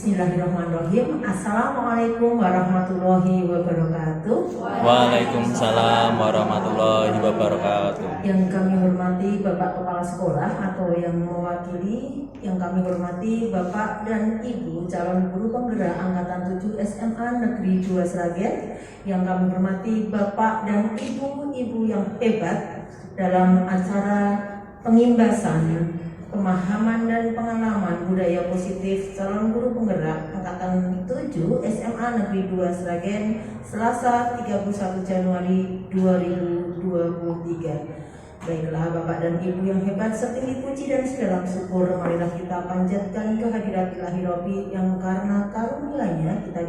Bismillahirrahmanirrahim. Assalamualaikum warahmatullahi wabarakatuh. Waalaikumsalam warahmatullahi wabarakatuh. Yang kami hormati Bapak Kepala Sekolah atau yang mewakili, yang kami hormati Bapak dan Ibu calon guru penggerak Angkatan 7 SMA Negeri 2 Sragen. Yang kami hormati Bapak dan Ibu-ibu yang hebat dalam acara pengimbasan pemahaman dan pengalaman budaya positif calon guru penggerak Angkatan 7 SMA Negeri 2 Sragen Selasa 31 Januari 2023. Baiklah Bapak dan Ibu yang hebat, setinggi puji dan sedalam syukur marilah kita panjatkan kehadirat Ilahi Robbi yang karena karunia-Nya kita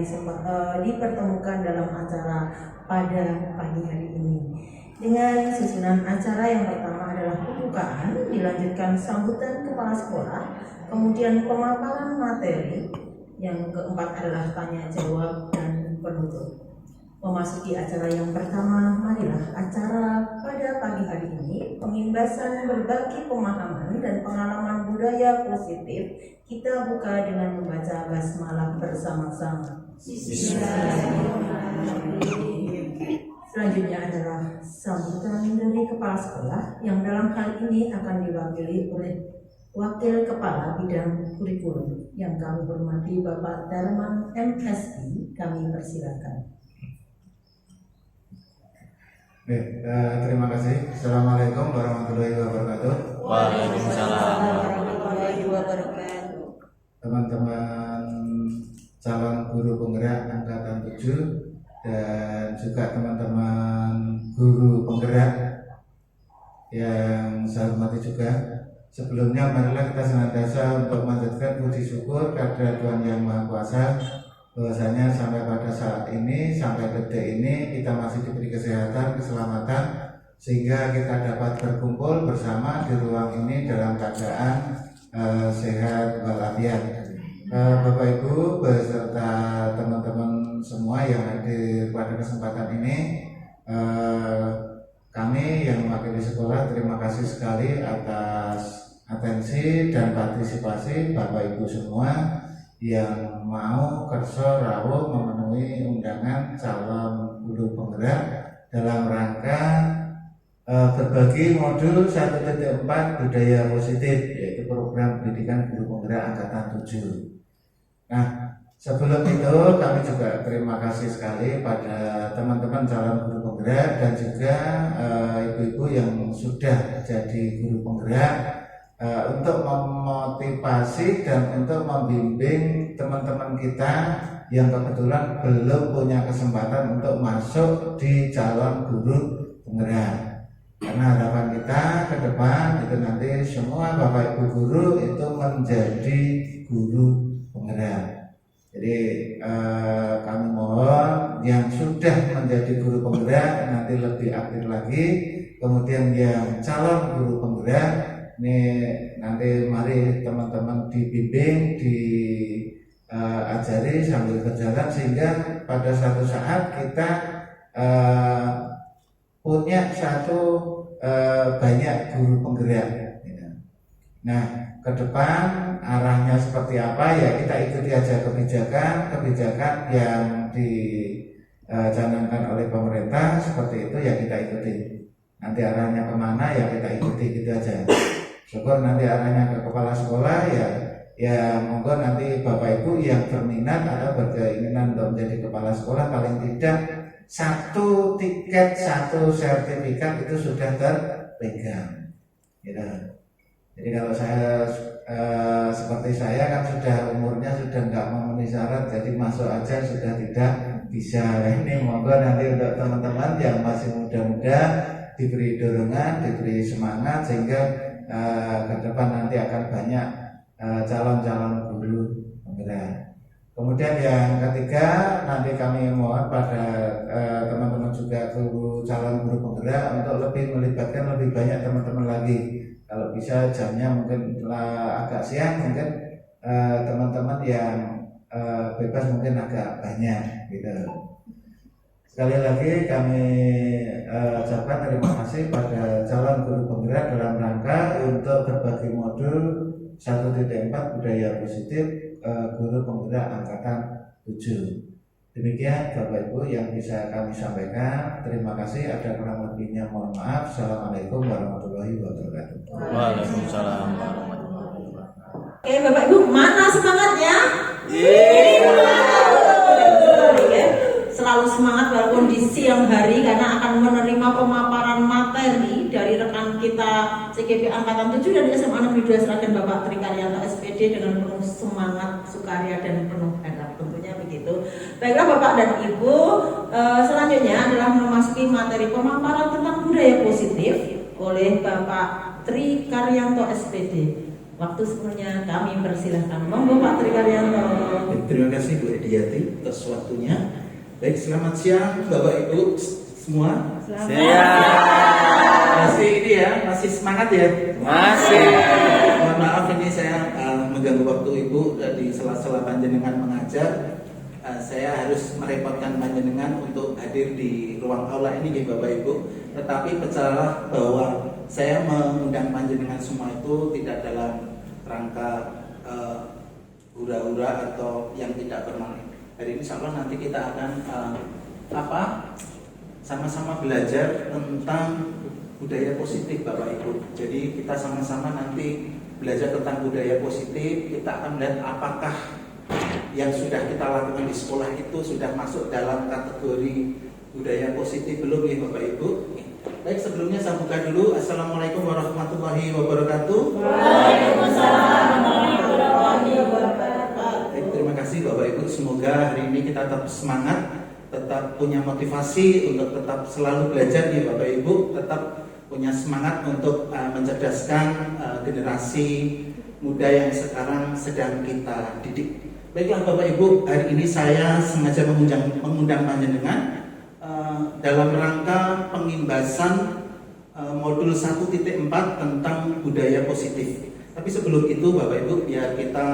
dipertemukan dalam acara pada pagi hari ini. Dengan susunan acara yang pertama adalah pembukaan, dilanjutkan sambutan kepala sekolah, kemudian pemaparan materi, yang keempat adalah tanya jawab dan penutup. Memasuki acara yang pertama, marilah acara pada pagi hari ini pengimbasan berbagi pemahaman dan pengalaman budaya positif kita buka dengan membaca basmalah bersama-sama. Bismillahirrahmanirrahim. Selanjutnya adalah sambutan dari kepala sekolah yang dalam hal ini akan diwakili oleh Wakil Kepala Bidang Kurikulum yang kami hormati Bapak Darman MSI. Kami persilakan. Terima kasih. Assalamualaikum warahmatullahi wabarakatuh. Waalaikumsalam. Warahmatullahi wabarakatuh. Teman-teman calon guru penggerak Angkatan 7 dan juga teman-teman guru penggerak yang saya hormati juga. Sebelumnya marilah kita senantiasa untuk memanjatkan puji syukur kepada Tuhan Yang Maha Kuasa bahwasanya sampai pada saat ini, sampai detik ini kita masih diberi kesehatan, keselamatan sehingga kita dapat berkumpul bersama di ruang ini dalam keadaan sehat walafiat. Bapak Ibu beserta teman-teman semua yang hadir pada kesempatan ini, kami yang mewakili sekolah terima kasih sekali atas atensi dan partisipasi Bapak Ibu semua yang mau kerso rawuh memenuhi undangan calon guru penggerak dalam rangka berbagi modul 1.4 budaya positif, yaitu program pendidikan guru penggerak Angkatan 7. Nah, sebelum itu kami juga terima kasih sekali pada teman-teman calon guru penggerak dan juga ibu-ibu yang sudah jadi guru penggerak untuk memotivasi dan untuk membimbing teman-teman kita yang kebetulan belum punya kesempatan untuk masuk di calon guru penggerak. Karena harapan kita ke depan itu nanti semua Bapak Ibu guru itu menjadi guru penggerak. Jadi kami mohon yang sudah menjadi guru penggerak nanti lebih aktif lagi. Kemudian yang calon guru penggerak ini nanti mari teman-teman dibimbing, diajari sambil berjalan sehingga pada suatu saat kita punya banyak guru penggerak. Nah, ke depan arahnya seperti apa ya kita ikuti aja kebijakan yang dicanangkan oleh pemerintah seperti itu ya kita ikuti. Nanti arahnya kemana ya kita ikuti gitu aja. Syukur nanti arahnya ke kepala sekolah ya monggo nanti Bapak Ibu yang berminat atau berkeinginan untuk menjadi kepala sekolah paling tidak satu tiket, satu sertifikat itu sudah terpegang. Gitu. Jadi kalau saya seperti saya kan sudah umurnya sudah nggak memenuhi syarat, jadi masuk aja sudah tidak bisa. Ini monggo nanti untuk teman-teman yang masih muda-muda diberi dorongan, diberi semangat sehingga ke depan nanti akan banyak calon-calon guru penggerak. Kemudian yang ketiga, nanti kami mohon pada teman-teman juga guru calon guru penggerak untuk lebih melibatkan lebih banyak teman-teman lagi. Kalau bisa jamnya mungkin agak siang, mungkin teman-teman yang bebas mungkin agak banyak gitu. Sekali lagi kami ucapkan terima kasih pada calon guru penggerak dalam rangka untuk berbagi modul 1.4 budaya positif guru penggerak angkatan 7. Demikian Bapak Ibu yang bisa kami sampaikan. Terima kasih. Ada kurang lebihnya mohon maaf. Assalamualaikum warahmatullahi wabarakatuh. Waalaikumsalam warahmatullahi wabarakatuh. Oke Bapak Ibu, mana semangatnya? Selalu semangat walaupun di siang hari karena akan menerima pemaparan materi dari rekan kita CGP Angkatan 7 dan SMA Negeri 2 Sragen Bapak Trikaryanto SPD dengan penuh semangat, sukarya dan penuh harap, tentunya begitu. Baiklah Bapak dan Ibu, selanjutnya adalah memasuki materi pemaparan tentang budaya positif oleh Bapak Trikaryanto SPD. Waktu sepenuhnya kami persilahkan. Monggo Pak Trikaryanto. Terima kasih Bu Ediati atas waktunya. Baik, selamat siang Bapak Ibu semua. Masih ini ya, masih semangat ya? Masih. Mohon maaf ini saya mengganggu waktu Ibu di sela-sela panjenengan mengajar. Saya harus merepotkan panjenengan untuk hadir di ruang aula ini ya Bapak Ibu. Tetapi percayalah bahwa saya mengundang panjenengan semua itu tidak dalam rangka hura-hura atau yang tidak bermakna. Hari ini insya Allah nanti kita akan sama-sama belajar tentang budaya positif Bapak Ibu. Jadi kita sama-sama nanti belajar tentang budaya positif. Kita akan melihat apakah yang sudah kita lakukan di sekolah itu sudah masuk dalam kategori budaya positif belum ya Bapak Ibu. Baik, sebelumnya saya buka dulu. Assalamualaikum warahmatullahi wabarakatuh. Waalaikumsalam warahmatullahi wabarakatuh. Terima kasih Bapak Ibu, semoga hari ini kita tetap semangat, tetap punya motivasi untuk tetap selalu belajar ya Bapak Ibu, tetap punya semangat untuk mencerdaskan generasi muda yang sekarang sedang kita didik. Baiklah Bapak Ibu, hari ini saya sengaja mengundang panjenengan dalam rangka pengimbasan modul 1.4 tentang budaya positif. Tapi sebelum itu Bapak Ibu, biar kita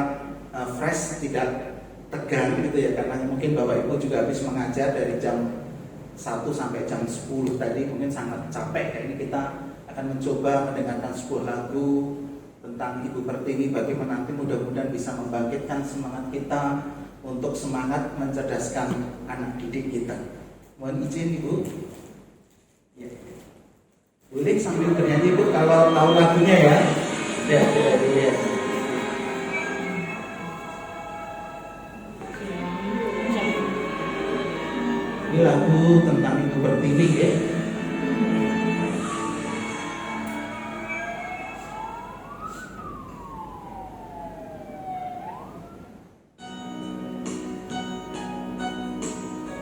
fresh, tidak tegang gitu ya, karena mungkin Bapak Ibu juga habis mengajar dari jam 1 sampai jam 10 tadi, mungkin sangat capek. Ini kita akan mencoba mendengarkan sebuah lagu tentang Ibu Pertiwi, bagaimana nanti mudah-mudahan bisa membangkitkan semangat kita untuk semangat mencerdaskan anak didik kita. Mohon izin Ibu ya. Boleh sambil bernyanyi Ibu kalau tahu lagunya ya. Ya. Ini lagu tentang Ibu Pertiwi ya.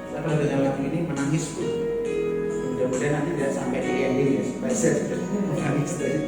Saya kalau dengar lagu ini menangis Bu. Mudah-mudahan nanti tidak sampai di ending ya, supaya saya tidak menangis tadi.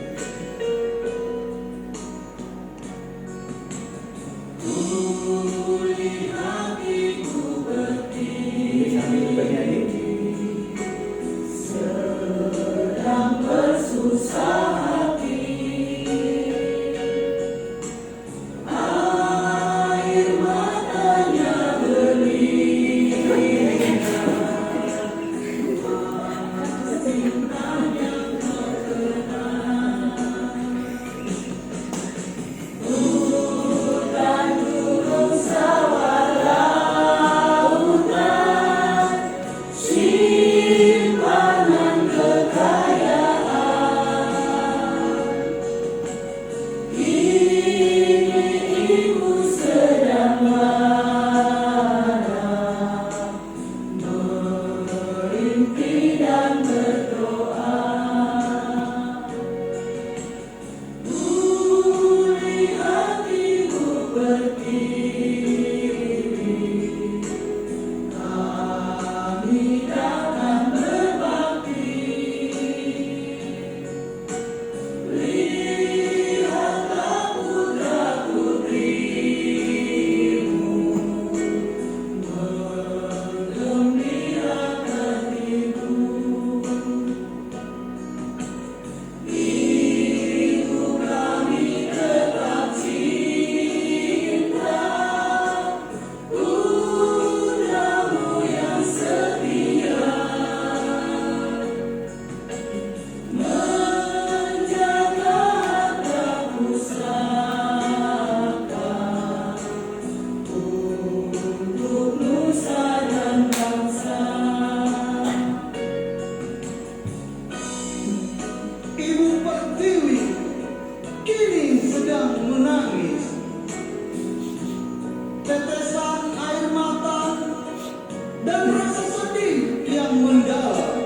dan rasa sedih yang mendalam.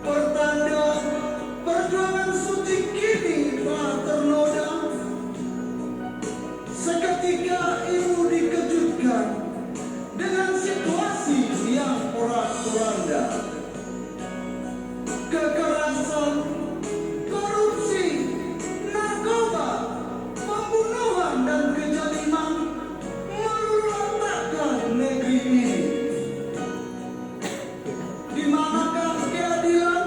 Pertanda perjuangan suci kini telah ternoda. Seketika ibu dikejutkan dengan situasi yang porak-poranda. Kekerasan, korupsi, narkoba, pembunuhan dan kezaliman meluluhlantakkan negeri ini. Di manakah keadilan?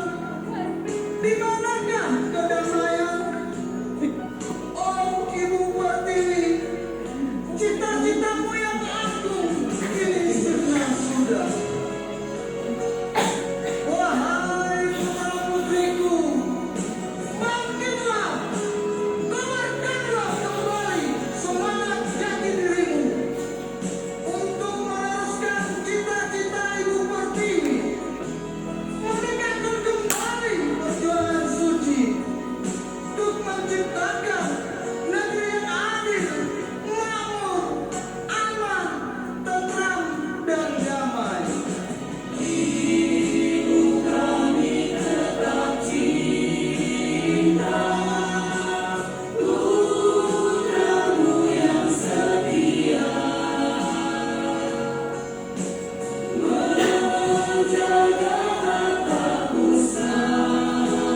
Di manakah kedamaian? Oh Ibu Pertiwi, cita-citamu yang agung kini sirna sudah. Wahai putra-putriku, bangkitlah, kobarkanlah kembali semangat jati dirimu untuk meneruskan cita-cita Ibu Pertiwi, meningkatkan kembali perjuangan suci untuk menciptakan negeri yang adil, makmur, aman, tentram, dan damai. Ibu kami tetap cinta, putramu yang setia, menjaga harta pusaka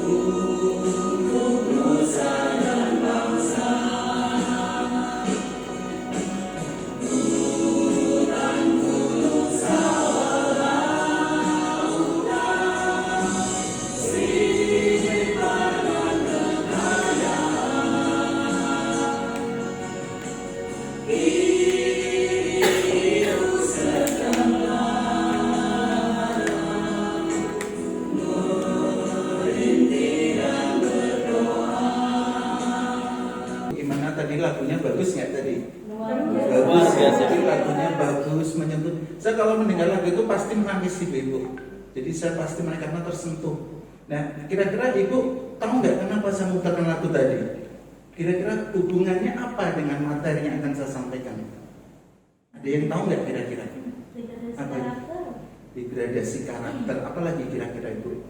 untuk nusa dan bangsa. Hutan gunung sawah lautan, simpan kekayaan. Hidup sedang merintih dan berdoa. Gimana tadi lagunya bagus nggak tadi? Luar biasa. Jadi lagunya bagus, menyentuh. Saya kalau mendengar lagu itu pasti menangis ibu. Jadi saya pasti karena tersentuh. Nah, kira-kira ibu tahu nggak kenapa saya mutarkan lagu tadi? Kira-kira hubungannya apa dengan materi yang akan saya sampaikan? Ada yang tahu nggak kira-kira? Apa? Degradasi karakter. Apalagi kira-kira ibu?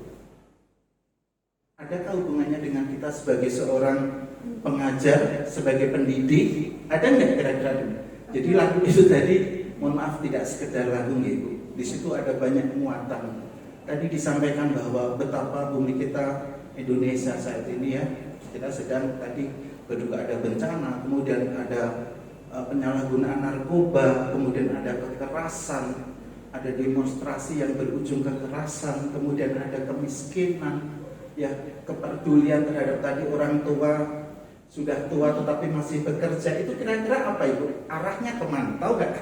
Adakah hubungannya dengan kita sebagai seorang pengajar, sebagai pendidik? Ada nggak kira-kira? Jadi lagu itu tadi, mohon maaf tidak sekedar lagu ibu. Di situ ada banyak muatan. Tadi disampaikan bahwa betapa bumi kita Indonesia saat ini ya, kita sedang tadi berduga ada bencana, kemudian ada penyalahgunaan narkoba, kemudian ada kekerasan, ada demonstrasi yang berujung kekerasan, kemudian ada kemiskinan, ya kepedulian terhadap tadi orang tua sudah tua tetapi masih bekerja. Itu kira-kira apa ibu? Arahnya kemana? Tahu nggak?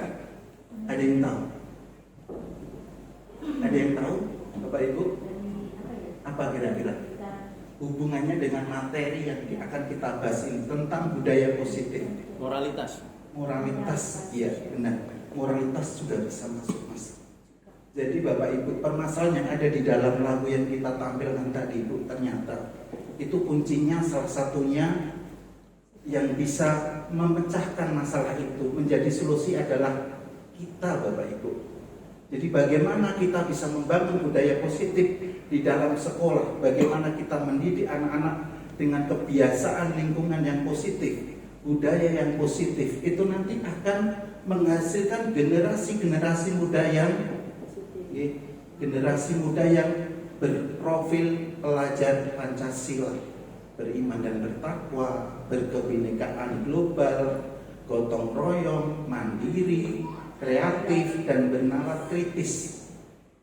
Ada yang tahu? Ada yang tahu, Bapak Ibu? Apa kira-kira? Hubungannya dengan materi yang akan kita bahas ini tentang budaya positif. Moralitas. Moralitas, iya benar. Moralitas sudah bisa masuk mas. Jadi Bapak Ibu, permasalahan yang ada di dalam lagu yang kita tampilkan tadi Ibu, ternyata itu kuncinya salah satunya yang bisa memecahkan masalah itu menjadi solusi adalah kita Bapak Ibu. Jadi bagaimana kita bisa membangun budaya positif di dalam sekolah, bagaimana kita mendidik anak-anak dengan kebiasaan lingkungan yang positif, budaya yang positif, itu nanti akan menghasilkan generasi-generasi muda yang berprofil pelajar Pancasila, beriman dan bertakwa, berkebinekaan global, gotong royong, mandiri, kreatif, dan bernalar kritis.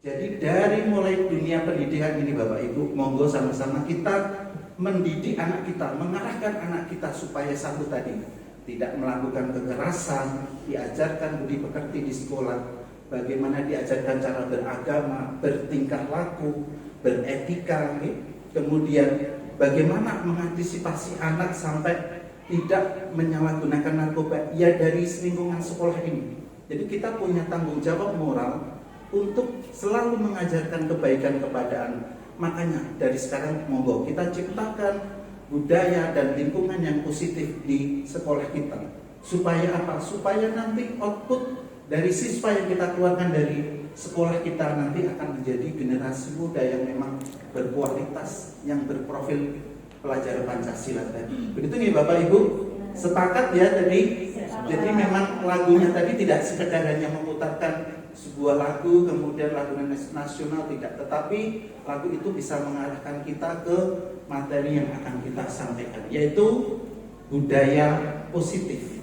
Jadi dari mulai dunia pendidikan ini Bapak Ibu, monggo sama-sama kita mendidik anak kita, mengarahkan anak kita supaya satu tadi, tidak melakukan kekerasan, diajarkan budi pekerti di sekolah, bagaimana diajarkan cara beragama, bertingkah laku, beretika, kemudian bagaimana mengantisipasi anak sampai tidak menyalahgunakan narkoba ya dari lingkungan sekolah ini. Jadi kita punya tanggung jawab moral untuk selalu mengajarkan kebaikan kepada anak. Makanya dari sekarang monggo kita ciptakan budaya dan lingkungan yang positif di sekolah kita. Supaya apa? Supaya nanti output dari siswa yang kita keluarkan dari sekolah kita nanti akan menjadi generasi muda yang memang berkualitas, yang berprofil pelajar Pancasila tadi. Begitu nih Bapak Ibu? Sepakat ya tadi? Jadi memang lagunya tadi tidak sekedar hanya memutarkan sebuah lagu, kemudian lagu nasional tidak, tetapi lagu itu bisa mengarahkan kita ke materi yang akan kita sampaikan, yaitu budaya positif.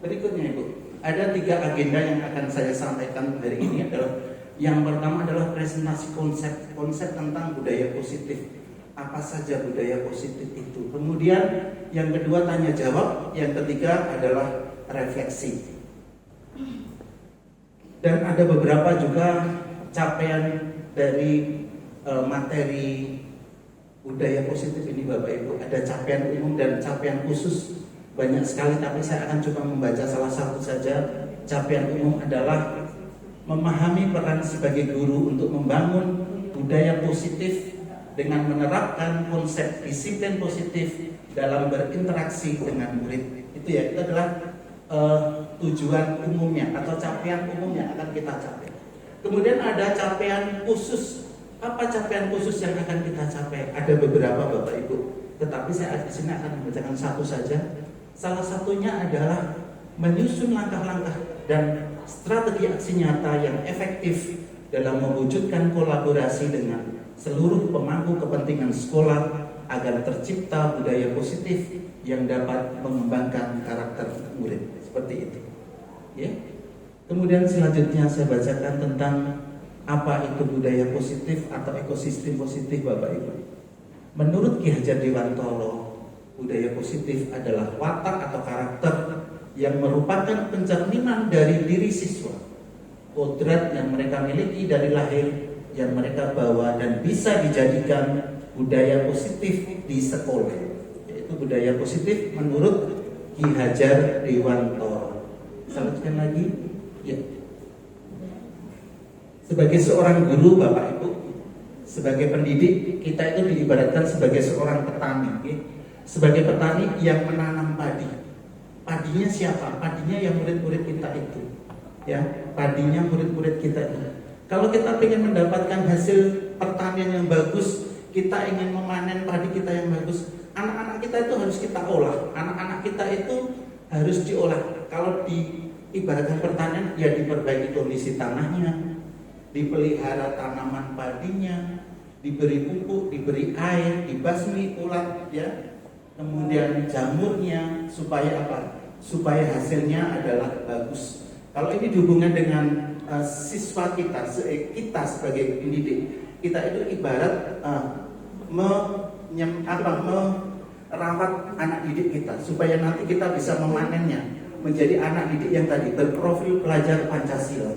Berikutnya Ibu, ada 3 agenda yang akan saya sampaikan hari ini adalah yang pertama adalah presentasi konsep tentang budaya positif. Apa saja budaya positif itu? Kemudian yang kedua tanya jawab, yang ketiga adalah refleksi. Dan ada beberapa juga capaian dari materi budaya positif ini Bapak Ibu. Ada capaian umum dan capaian khusus. Banyak sekali, tapi saya akan coba membaca salah satu saja. Capaian umum adalah memahami peran sebagai guru untuk membangun budaya positif dengan menerapkan konsep disiplin positif dalam berinteraksi dengan murid. Itu ya, itu adalah tujuan umumnya atau capaian umum yang akan kita capai. Kemudian ada capaian khusus. Apa capaian khusus yang akan kita capai? Ada beberapa Bapak Ibu, tetapi saya di sini akan membacakan satu saja. Salah satunya adalah menyusun langkah-langkah dan strategi aksi nyata yang efektif dalam mewujudkan kolaborasi dengan seluruh pemangku kepentingan sekolah agar tercipta budaya positif yang dapat mengembangkan karakter murid. Seperti itu. Ya. Kemudian selanjutnya saya bacakan tentang apa itu budaya positif atau ekosistem positif Bapak Ibu. Menurut Ki Hajar Dewantoro, budaya positif adalah watak atau karakter yang merupakan pencerminan dari diri siswa, kodrat yang mereka miliki dari lahir yang mereka bawa dan bisa dijadikan budaya positif di sekolah. Yaitu budaya positif menurut Ki Hajar Dewantoro. Selanjutnya lagi, ya. Sebagai seorang guru Bapak Ibu, sebagai pendidik, kita itu diibaratkan sebagai seorang petani. Ya. Sebagai petani yang menanam padi. Padinya siapa? Padinya yang murid-murid kita itu. Ya, padinya murid-murid kita itu. Kalau kita ingin mendapatkan hasil pertanian yang bagus, kita ingin memanen padi kita yang bagus, anak-anak kita itu harus kita olah. Anak-anak kita itu harus diolah. Kalau diibaratkan pertanian, ya diperbaiki kondisi tanahnya, dipelihara tanaman padinya, diberi pupuk, diberi air, dibasmi ulat, ya. Kemudian jamurnya, supaya apa? Supaya hasilnya adalah bagus. Kalau ini dihubungkan dengan siswa kita sebagai pendidik, kita itu ibarat merawat anak didik kita supaya nanti kita bisa memanennya menjadi anak didik yang tadi berprofil pelajar Pancasila.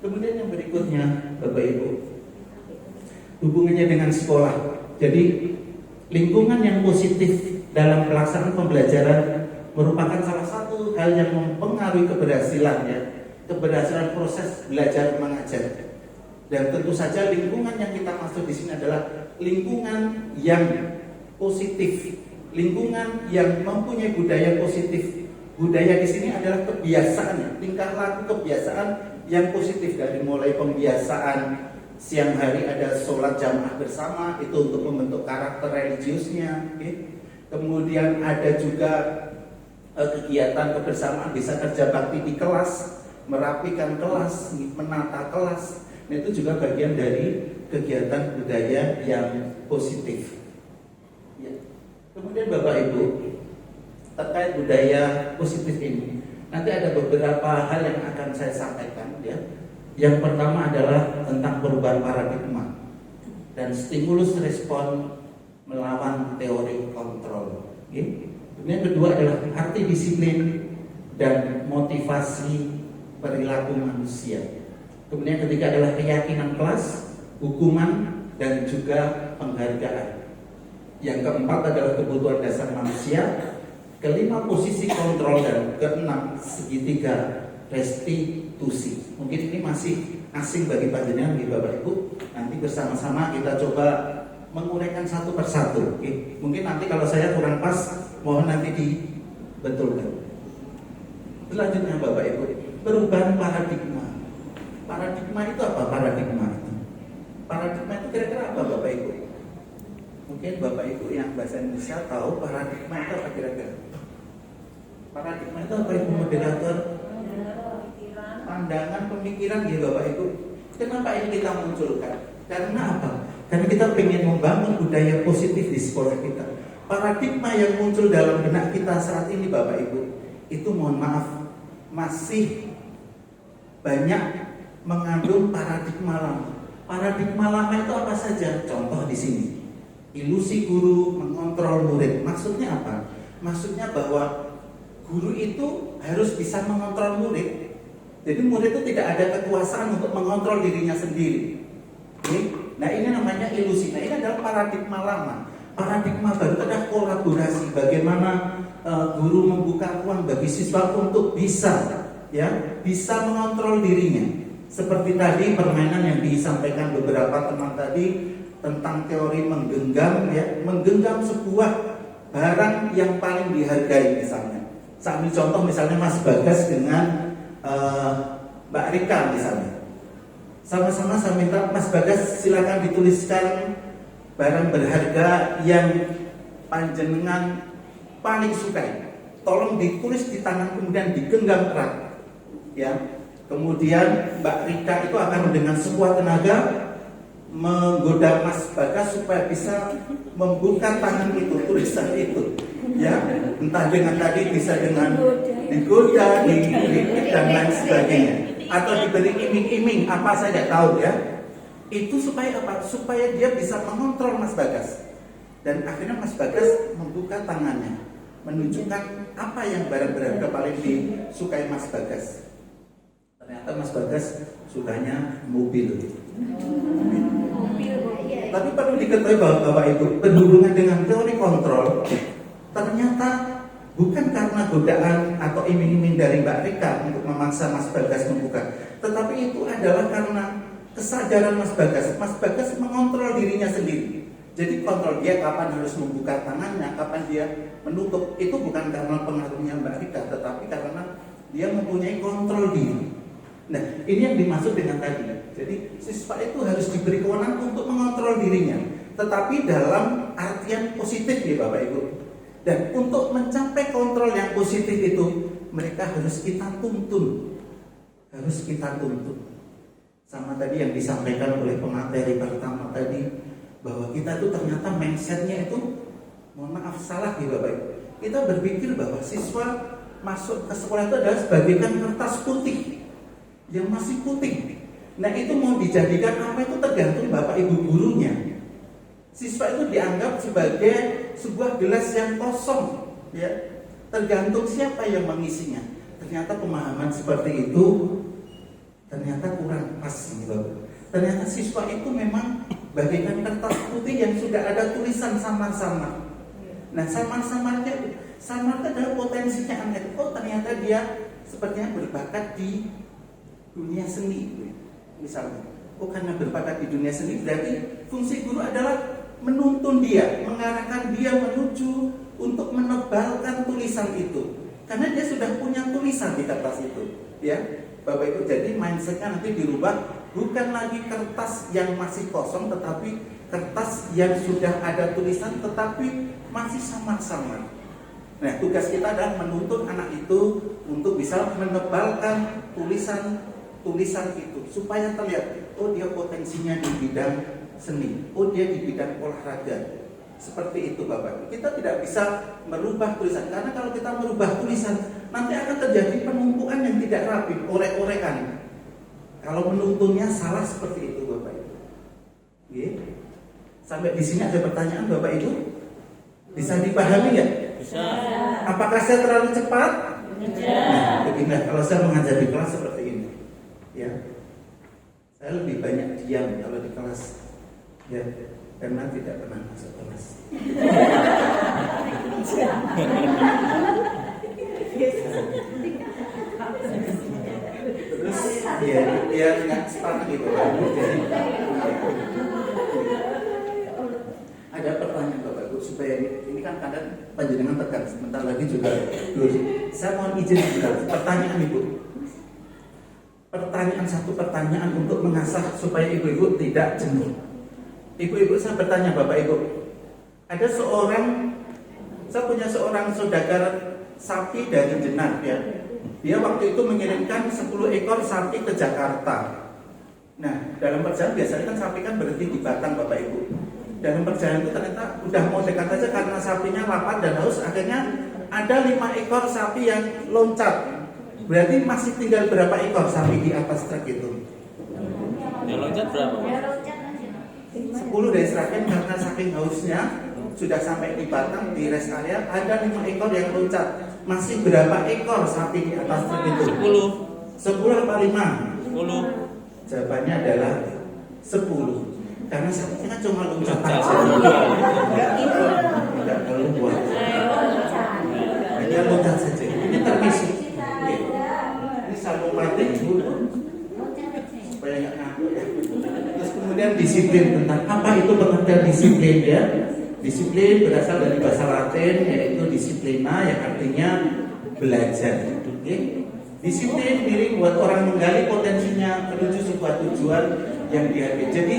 Kemudian yang berikutnya Bapak Ibu, hubungannya dengan sekolah. Jadi lingkungan yang positif dalam pelaksanaan pembelajaran merupakan salah satu hal yang mempengaruhi keberhasilan proses belajar mengajar. Dan tentu saja lingkungan yang kita maksud di sini adalah lingkungan yang positif, lingkungan yang mempunyai budaya positif. Budaya di sini adalah kebiasaan, tingkah laku kebiasaan yang positif, dari mulai pembiasaan siang hari ada sholat jamaah bersama, itu untuk membentuk karakter religiusnya. Kemudian ada juga kegiatan kebersamaan, bisa kerja bakti di kelas, merapikan kelas, menata kelas. Nah, itu juga bagian dari kegiatan budaya yang positif. Ya. Kemudian Bapak Ibu, terkait budaya positif ini, nanti ada beberapa hal yang akan saya sampaikan. Ya. Yang pertama adalah tentang perubahan paradigma dan stimulus respon melawan teori kontrol. Okay. Yang kedua adalah arti disiplin dan motivasi perilaku manusia. Kemudian yang ketiga adalah keyakinan kelas, hukuman, dan juga penghargaan. Yang keempat adalah kebutuhan dasar manusia. Kelima posisi kontrol, dan keenam segitiga restitusi. Mungkin ini masih asing bagi panjenengan, Bapak Ibu. Nanti bersama-sama kita coba menguraikan satu persatu. Mungkin nanti kalau saya kurang pas, mohon nanti dibetulkan. Selanjutnya Bapak Ibu, perubahan paradigma. Paradigma itu apa? Paradigma itu kira-kira apa Bapak Ibu? Mungkin Bapak Ibu yang bahasa Indonesia tahu paradigma itu apa kira-kira? Paradigma itu apa Ibu moderator? Pandangan pemikiran ya Bapak Ibu. Kenapa ini kita munculkan? Karena apa? Karena kita ingin membangun budaya positif di sekolah kita. Paradigma yang muncul dalam benak kita saat ini Bapak Ibu, itu mohon maaf masih banyak mengandung paradigma lama. Paradigma lama itu apa saja? Contoh di sini, ilusi guru mengontrol murid. Maksudnya apa? Maksudnya bahwa guru itu harus bisa mengontrol murid. Jadi murid itu tidak ada kekuasaan untuk mengontrol dirinya sendiri. Nah ini namanya ilusi. Nah ini adalah paradigma lama. Paradigma baru adalah kolaborasi. Bagaimana guru membuka ruang bagi siswa untuk bisa mengontrol dirinya. Seperti tadi permainan yang disampaikan beberapa teman tadi tentang teori menggenggam sebuah barang yang paling dihargai misalnya. Saya ambil contoh misalnya Mas Bagas dengan Mbak Rika misalnya. Sama-sama saya minta Mas Bagas silakan dituliskan barang berharga yang panjenengan paling sukai. Tolong ditulis di tangan kemudian digenggam erat. Ya. Kemudian Mbak Rika itu akan dengan sekuat tenaga menggoda Mas Bagas supaya bisa membuka tangan itu, tulisan itu. Ya, entah dengan tadi bisa dengan digoda, dililit dan lain sebagainya, atau diberi iming-iming apa saya tidak tahu ya. Itu supaya apa? Supaya dia bisa mengontrol Mas Bagas. Dan akhirnya Mas Bagas membuka tangannya, menunjukkan apa yang barang berharga paling disukai Mas Bagas. Ternyata Mas Bagas sukanya mobil. Tapi perlu diketahui bahwa Bapak Ibu, berhubungan dengan teori kontrol, ternyata bukan karena godaan atau iming-iming dari Mbak Rika untuk memaksa Mas Bagas membuka, tetapi itu adalah karena kesadaran Mas Bagas. Mas Bagas mengontrol dirinya sendiri. Jadi kontrol dia kapan harus membuka tangannya, kapan dia menutup. Itu bukan karena pengaruhnya Mbak Rika, tetapi karena dia mempunyai kontrol diri. Nah, ini yang dimaksud dengan tadi. Jadi siswa itu harus diberi kewenangan untuk mengontrol dirinya, tetapi dalam artian positif ya Bapak Ibu. Dan untuk mencapai kontrol yang positif itu, mereka harus kita tuntun. Sama tadi yang disampaikan oleh pemateri pertama tadi, bahwa kita itu ternyata mindsetnya itu, mohon maaf, salah ya Bapak Ibu. Kita berpikir bahwa siswa masuk ke sekolah itu adalah sebagaikan kertas putih yang masih putih. Nah itu mau dijadikan apa itu tergantung Bapak Ibu gurunya. Siswa itu dianggap sebagai sebuah gelas yang kosong, ya. Tergantung siapa yang mengisinya. Ternyata pemahaman seperti itu ternyata kurang pas, gitu. Ternyata siswa itu memang bagaikan kertas putih yang sudah ada tulisan samar-samar. Nah samar-samarnya adalah potensinya anak. Oh ternyata dia sepertinya berbakat di dunia seni, misalnya. Oh karena berbakat di dunia seni berarti fungsi guru adalah menuntun dia, mengarahkan dia menuju untuk menebalkan tulisan itu. Karena dia sudah punya tulisan di kertas itu, ya Bapak Ibu. Jadi mindsetnya nanti dirubah, bukan lagi kertas yang masih kosong, tetapi kertas yang sudah ada tulisan tetapi masih samar-samar. Nah tugas kita adalah menuntun anak itu untuk bisa menebalkan tulisan itu supaya terlihat, oh dia potensinya di bidang seni, oh dia di bidang olahraga. Seperti itu Bapak. Kita tidak bisa merubah tulisan, karena kalau kita merubah tulisan nanti akan terjadi penumpukan yang tidak rapi, orek-orekan. Kalau menuntunnya salah seperti itu Bapak Ibu. Sampai di sini ada pertanyaan Bapak Ibu? Bisa dipahami ya? Bisa. Apakah saya terlalu cepat? Bisa. Nah, begini, kalau saya mengajar di kelas seperti ini, ya, saya lebih banyak diam kalau di kelas, ya, karena tidak pernah masuk kelas. Terus, ya, dia nggak stuck gitu. Ada pertanyaan Bapak Ibu supaya ini kan kadang panjenengan tekan sebentar lagi juga dulu. Saya mohon izin juga pertanyaan Ibu. Satu pertanyaan untuk mengasah supaya ibu-ibu tidak jenuh. Ibu-ibu, saya bertanya Bapak Ibu, saya punya seorang saudagar sapi dari Jenar ya. Dia waktu itu mengirimkan 10 ekor sapi ke Jakarta. Nah, dalam perjalanan biasanya kan sapi kan berhenti di Batang Bapak Ibu. Dalam perjalanan itu ternyata udah mau dekat aja karena sapinya lapar dan haus, akhirnya ada 5 ekor sapi yang loncat. Berarti masih tinggal berapa ekor sapi di atas truk itu? Yang loncat berapa? 10 dari Sragen karena saking hausnya sudah sampai di Batang di rest area ada 5 ekor yang loncat. Masih berapa ekor sapi di atas truk itu? 10 apa 5? 10. Jawabannya adalah 10. Karena sapinya kan cuma loncat aja. Enggak keluar. Hanya loncat saja. Ini termisi. Ini salung mati dulu supaya nggak nganggur ya. Terus kemudian disiplin, tentang apa itu pengertian disiplin ya. Disiplin berasal dari bahasa Latin yaitu disiplina yang artinya belajar. Oke? Disiplin diri buat orang menggali potensinya menuju sebuah tujuan yang dihargai. Jadi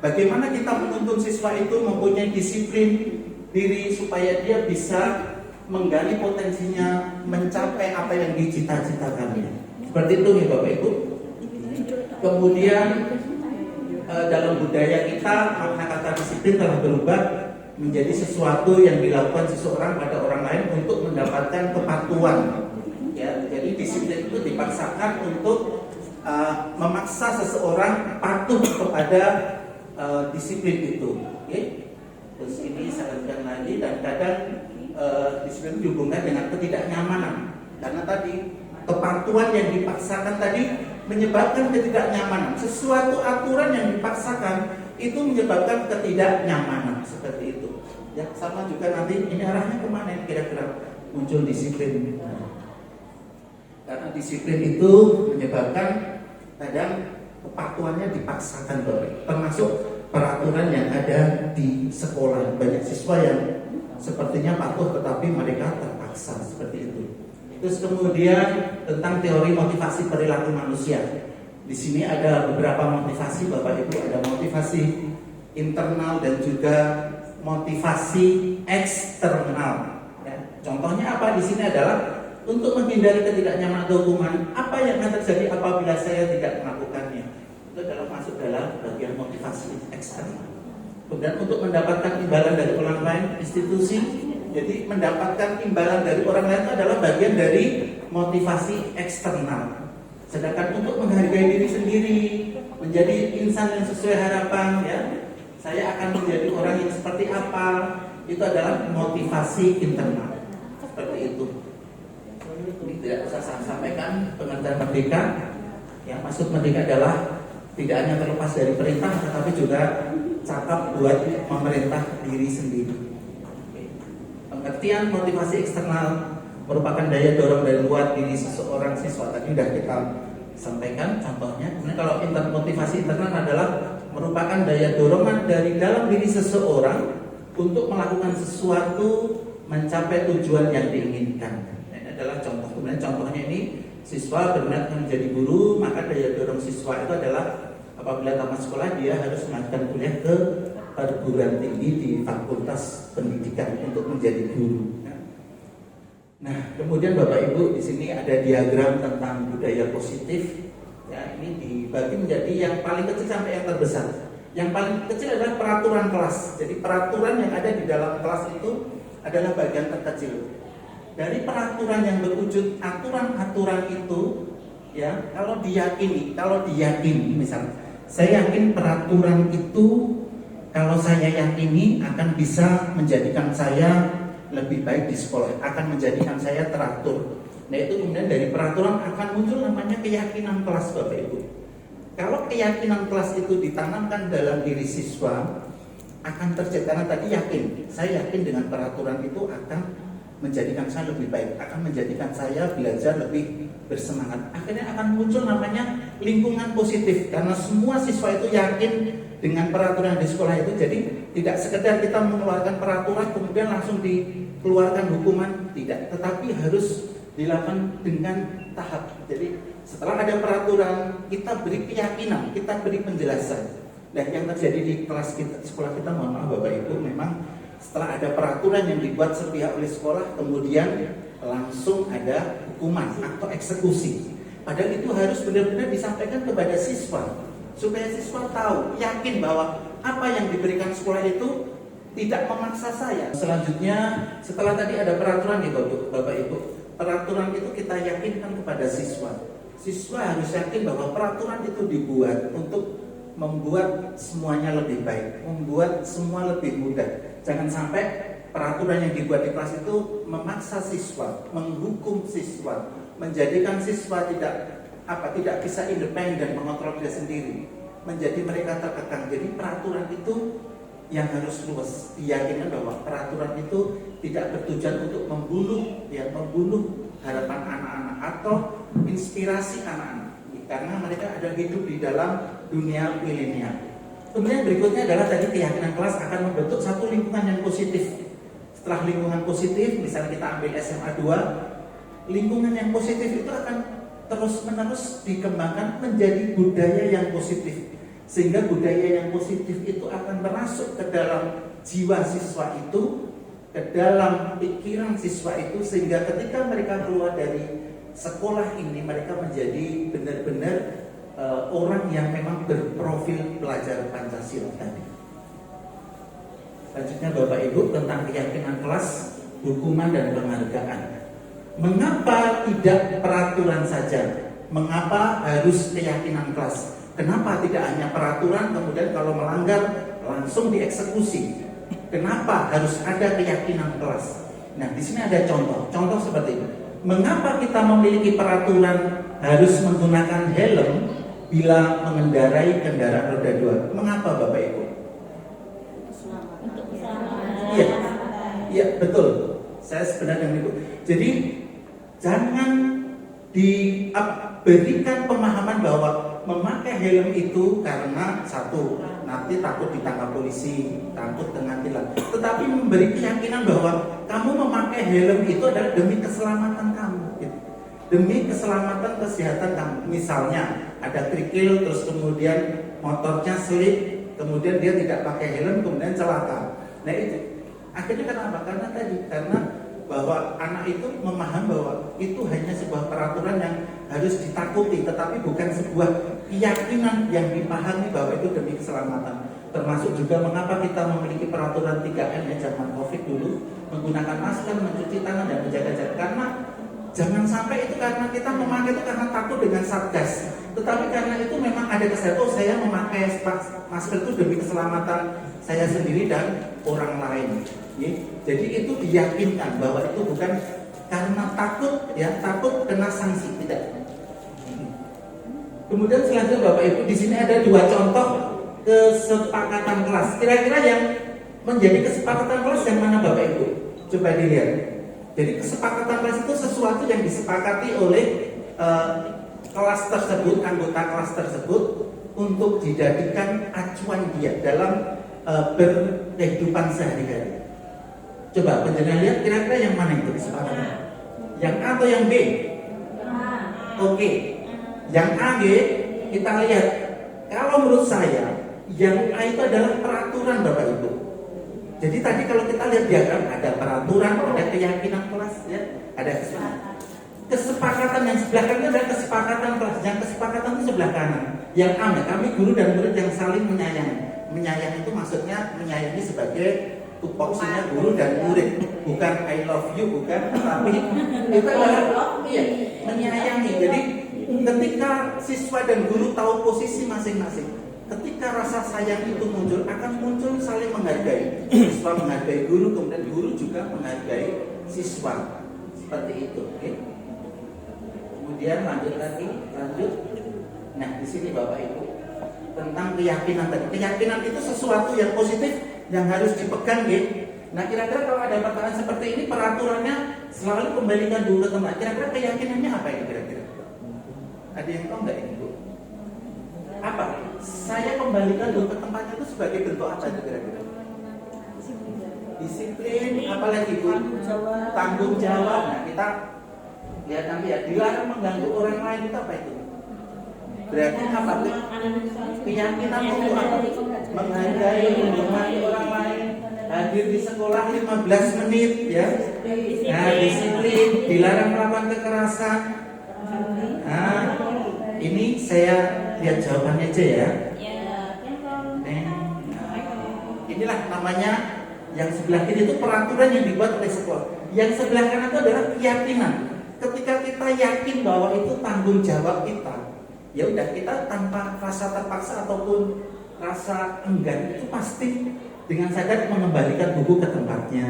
bagaimana kita menuntun siswa itu mempunyai disiplin diri supaya dia bisa menggali potensinya mencapai apa yang dicita-citakannya. Seperti itu ya Bapak Ibu. Kemudian dalam budaya kita makna kata disiplin telah berubah menjadi sesuatu yang dilakukan seseorang pada orang lain untuk mendapatkan kepatuhan. Ya, jadi disiplin itu dipaksakan untuk memaksa seseorang patuh kepada disiplin itu. Okay? Terus ini saya lanjutkan lagi dan kadang disiplin dihubungkan dengan ketidaknyamanan karena tadi kepatuhan yang dipaksakan tadi menyebabkan ketidaknyamanan. Sesuatu aturan yang dipaksakan itu menyebabkan ketidaknyamanan seperti itu. Ya, sama juga nanti ini arahnya kemana kira-kira muncul disiplin. Karena disiplin itu menyebabkan kadang kepatuhannya dipaksakan termasuk peraturan yang ada di sekolah. Banyak siswa yang sepertinya patuh tetapi mereka terpaksa seperti itu. Terus kemudian tentang teori motivasi perilaku manusia. Di sini ada beberapa motivasi Bapak Ibu, ada motivasi internal dan juga motivasi eksternal. Ya. Contohnya apa di sini adalah untuk menghindari ketidaknyamanan atau hukuman. Apa yang akan terjadi apabila saya tidak melakukannya? Itu adalah masuk dalam bagian motivasi eksternal. Kemudian untuk mendapatkan imbalan dari orang lain, institusi. Jadi mendapatkan imbalan dari orang lain itu adalah bagian dari motivasi eksternal. Sedangkan untuk menghargai diri sendiri, menjadi insan yang sesuai harapan, ya, saya akan menjadi orang yang seperti apa, itu adalah motivasi internal. Seperti itu. Ini tidak usah saya sampaikan pengertian merdeka. Yang maksud merdeka adalah tidak hanya terlepas dari perintah, tetapi juga cakap buat memerintah diri sendiri. Pengertian motivasi eksternal merupakan daya dorong dan kuat diri seseorang siswa. Tadi sudah kita sampaikan contohnya. Kemudian kalau motivasi internal adalah merupakan daya dorongan dari dalam diri seseorang untuk melakukan sesuatu mencapai tujuan yang diinginkan. Ini adalah contoh. Kemudian contohnya ini siswa berminat menjadi guru, maka daya dorong siswa itu adalah apabila tamat sekolah dia harus melanjutkan kuliah ke perguruan tinggi di fakultas pendidikan untuk menjadi guru. Nah, kemudian Bapak Ibu di sini ada diagram tentang budaya positif. Ya, ini dibagi menjadi yang paling kecil sampai yang terbesar. Yang paling kecil adalah peraturan kelas. Jadi peraturan yang ada di dalam kelas itu adalah bagian terkecil. Dari peraturan yang berwujud aturan-aturan itu, ya, kalau diyakini, misalnya, saya yakin peraturan itu kalau saya yakini akan bisa menjadikan saya lebih baik di sekolah, akan menjadikan saya teratur. Nah itu kemudian dari peraturan akan muncul namanya keyakinan kelas Bapak Ibu. Kalau keyakinan kelas itu ditanamkan dalam diri siswa, akan terjadi, karena tadi yakin, saya yakin dengan peraturan itu akan menjadikan saya lebih baik, akan menjadikan saya belajar lebih bersemangat. Akhirnya akan muncul namanya lingkungan positif, karena semua siswa itu yakin dengan peraturan di sekolah itu. Jadi tidak sekedar kita mengeluarkan peraturan kemudian langsung dikeluarkan hukuman, tidak, tetapi harus dilakukan dengan tahap. Jadi setelah ada peraturan, kita beri keyakinan, kita beri penjelasan. Dan yang terjadi di kelas kita, sekolah kita, mohon maaf Bapak Ibu, memang setelah ada peraturan yang dibuat sepihak oleh sekolah, kemudian langsung ada hukuman atau eksekusi. Padahal itu harus benar-benar disampaikan kepada siswa, supaya siswa tahu, yakin bahwa apa yang diberikan sekolah itu tidak memaksa saya. Selanjutnya, setelah tadi ada peraturan nih Bapak Ibu, peraturan itu kita yakinkan kepada siswa. Siswa harus yakin bahwa peraturan itu dibuat untuk membuat semuanya lebih baik, membuat semua lebih mudah. Jangan sampai peraturan yang dibuat di kelas itu memaksa siswa, menghukum siswa, menjadikan siswa tidak bisa independen mengontrol diri sendiri, menjadi mereka terkekang. Jadi peraturan itu yang harus luas, diyakinkan bahwa peraturan itu tidak bertujuan untuk membunuh harapan anak-anak atau inspirasi anak-anak, karena mereka ada hidup di dalam dunia milenial. Kemudian berikutnya adalah tadi keyakinan kelas akan membentuk satu lingkungan yang positif. Setelah lingkungan positif, misalnya kita ambil SMA 2, lingkungan yang positif itu akan terus-menerus dikembangkan menjadi budaya yang positif. Sehingga budaya yang positif itu akan merasuk ke dalam jiwa siswa itu, ke dalam pikiran siswa itu, sehingga ketika mereka keluar dari sekolah ini, mereka menjadi benar-benar orang yang memang berprofil pelajar Pancasila tadi. Selanjutnya Bapak Ibu, tentang keyakinan kelas, hukuman dan penghargaan. Mengapa tidak peraturan saja? Mengapa harus keyakinan kelas? Kenapa tidak hanya peraturan kemudian kalau melanggar langsung dieksekusi? Kenapa harus ada keyakinan kelas? Nah, di sini ada contoh seperti ini. Mengapa kita memiliki peraturan harus menggunakan helm bila mengendarai kendaraan roda 2? Mengapa Bapak Ibu? Iya, betul. Saya sebenarnya itu. Jadi jangan diberikan pemahaman bahwa memakai helm itu karena satu, nanti takut ditangkap polisi, takut kena tilang. Tetapi memberi keyakinan bahwa kamu memakai helm itu adalah demi keselamatan kamu, gitu. Demi keselamatan kesehatan kamu. Misalnya ada kerikil terus kemudian motornya slip, kemudian dia tidak pakai helm kemudian celaka. Nah itu akhirnya kenapa? Karena bahwa anak itu memaham bahwa itu hanya sebuah peraturan yang harus ditakuti, tetapi bukan sebuah keyakinan yang dipahami bahwa itu demi keselamatan. Termasuk juga mengapa kita memiliki peraturan 3M ya zaman Covid dulu, menggunakan masker, mencuci tangan dan menjaga jarak. Karena jangan sampai itu karena kita memakai itu karena takut dengan Satgas, tetapi karena itu memang ada kesadaran, saya memakai masker itu demi keselamatan saya sendiri dan orang lain. Jadi itu diyakinkan bahwa itu bukan karena takut kena sanksi, tidak. Kemudian selanjutnya Bapak Ibu, di sini ada dua contoh kesepakatan kelas. Kira-kira yang menjadi kesepakatan kelas yang mana Bapak Ibu? Coba dilihat. Jadi kesepakatan kelas itu sesuatu yang disepakati oleh kelas tersebut, anggota kelas tersebut, untuk dijadikan acuan dia dalam berkehidupan sehari-hari. Coba penjelasan lihat kira-kira yang mana itu kesepakatan? Yang A atau yang B? Oke. Yang A, B, kita lihat. Kalau menurut saya, yang A itu adalah peraturan Bapak Ibu. Jadi tadi kalau kita lihat diagram ada peraturan, ada keyakinan kelas, ya, ada kesepakatan yang sebelah kanan adalah kesepakatan kelas. Yang kesepakatan itu sebelah kanan. Yang A, ya, kami guru dan murid yang saling menyayangi. Menyayangi itu maksudnya menyayangi sebagai tupoksinya guru dan murid, bukan I love you, bukan, tapi itu adalah menyayangi. Jadi ketika siswa dan guru tahu posisi masing-masing, ketika rasa sayang itu muncul, akan muncul saling menghargai. Siswa menghargai guru, kemudian guru juga menghargai siswa. Seperti itu. Okay? Kemudian lanjut. Nah di sini Bapak Ibu tentang keyakinan tadi. Keyakinan itu sesuatu yang positif yang harus dipegang, ya. Nah kira-kira kalau ada pertanyaan seperti ini, peraturannya selalu kembalikan dulu ke tempat. Kira-kira keyakinannya apa ini kira-kira? Ada yang tahu nggak ini Bu? Apa? saya kembalikan dulu ke tempatnya itu sebagai bentuk apa itu kira-kira? Disiplin, apalagi Bu? Tanggung jawab. Nah, kita lihat nanti ya, dilarang mengganggu orang lain itu apa itu? Berarti apa? Keyakinan untuk apa? Menghargai, menghormati orang lain, hadir di sekolah 15 menit ya. Nah, disiplin, dilarang melakukan kekerasan. Nah, ini saya lihat jawabannya aja ya. Inilah namanya yang sebelah kiri itu peraturan yang dibuat oleh sekolah. Yang sebelah kanan itu adalah keyakinan. Ketika kita yakin bahwa itu tanggung jawab kita, ya udah kita tanpa rasa terpaksa ataupun rasa enggan itu pasti dengan sadar mengembalikan buku ke tempatnya.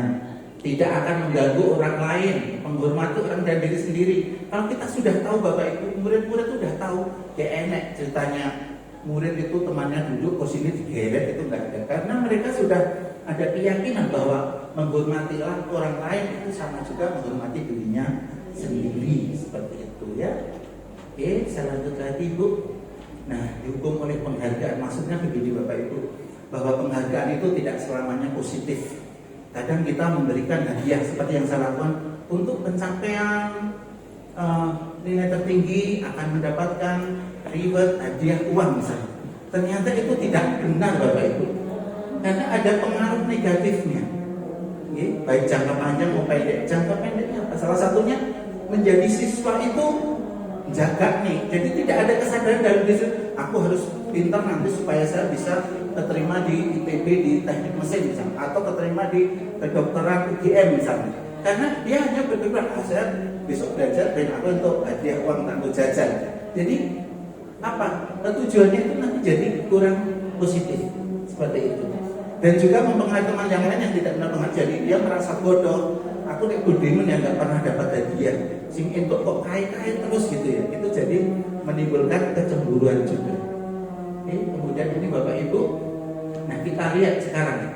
Tidak akan mengganggu orang lain, menghormati orang dan diri sendiri. Kalau kita sudah tahu Bapak Ibu, murid-murid sudah tahu, kayak enak ceritanya murid itu temannya duduk posisi digeret itu enggak ada, karena mereka sudah ada keyakinan bahwa menghormatilah orang lain itu sama juga menghormati dirinya sendiri, seperti itu ya. Oke, saya lanjut lagi Bu. Nah, dihukum oleh penghargaan, maksudnya begini Bapak Ibu, bahwa penghargaan itu tidak selamanya positif. Kadang kita memberikan hadiah seperti yang saya lakukan untuk pencapaian nilai tertinggi akan mendapatkan reward hadiah uang misalnya. Ternyata itu tidak benar Bapak Ibu, karena ada pengaruh negatifnya. Baik jangka panjang maupun pendek. Jangka pendeknya apa? Salah satunya menjadi siswa itu jaga nih, jadi tidak ada kesadaran dalam diri, aku harus pintar nanti supaya saya bisa keterima di ITB di teknik mesin misalnya, atau keterima di kedokteran UGM misalnya. Karena dia hanya berpikir, saya besok belajar dan aku untuk hadiah uang tanggung jajan. Jadi apa? Tujuannya itu nanti jadi kurang positif seperti itu. Dan juga mempengaruhi teman yang lain yang tidak benar pengaruh, jadi dia merasa bodoh. Aku nek budiman yang nggak pernah dapat hadiah, sing entuk kok kait-kait terus gitu ya. Itu jadi menimbulkan kecemburuan juga. Kemudian ini Bapak Ibu, nah kita lihat sekarang